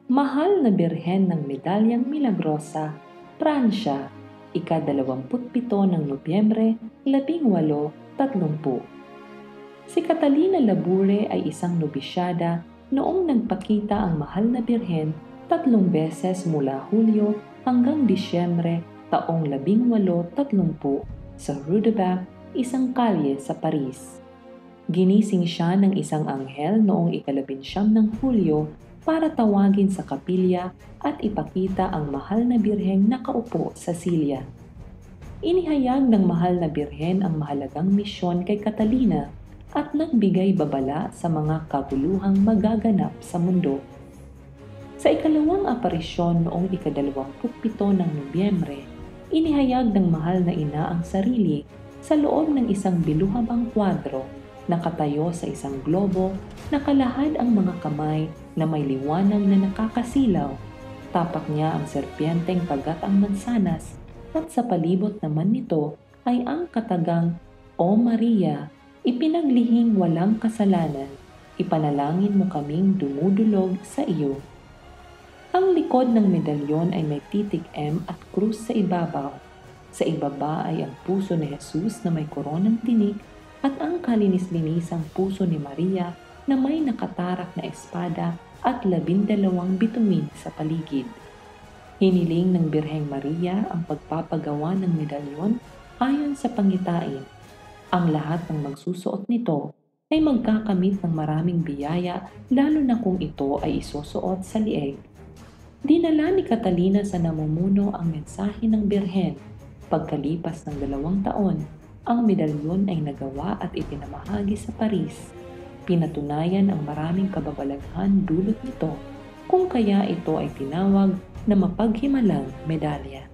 Mahal na Birhen ng Medalyang Milagrosa, Pransya, ika-27 ng Nobyembre, 1830. Si Catalina Labure ay isang nobisyada noong nagpakita ang Mahal na Birhen 3 beses mula Hulyo hanggang Disyembre taong 1830 sa Rue de Bac, isang kalye sa Paris. Ginising siya ng isang anghel noong ika-19 ng Hulyo para tawagin sa kapilya at ipakita ang Mahal na Birheng nakaupo sa silya. Inihayag ng Mahal na Birhen ang mahalagang misyon kay Catalina at nagbigay babala sa mga kaguluhang magaganap sa mundo. Sa ikalawang aparisyon noong ika-27 ng Nobyembre, inihayag ng Mahal na Ina ang sarili sa loob ng isang biluhabang kwadro. Nakatayo sa isang globo, nakalahad ang mga kamay na may liwanag na nakakasilaw. Tapak niya ang serpyenteng kagat ang mansanas at sa palibot naman nito ay ang katagang, "O Maria, ipinaglihing walang kasalanan, ipanalangin mo kaming dumudulog sa iyo." Ang likod ng medalyon ay may titik M at krus sa ibabaw. Sa ibaba ay ang puso ni Jesus na may koronang tinik at ang kalinis-linisang puso ni Maria na may nakatarak na espada at 12 bituin sa paligid. Hiniling ng Birheng Maria ang pagpapagawa ng medalyon ayon sa pangitain. Ang lahat ng magsusuot nito ay magkakamit ng maraming biyaya lalo na kung ito ay isusuot sa lieg. Dinala ni Catalina sa namumuno ang mensahe ng Birhen. Pagkalipas ng 2 taon, ang medalyon ay nagawa at ipinamahagi sa Paris. Pinatunayan ang maraming kababalaghan dulot nito, kung kaya ito ay tinawag na mapaghimalang medalya.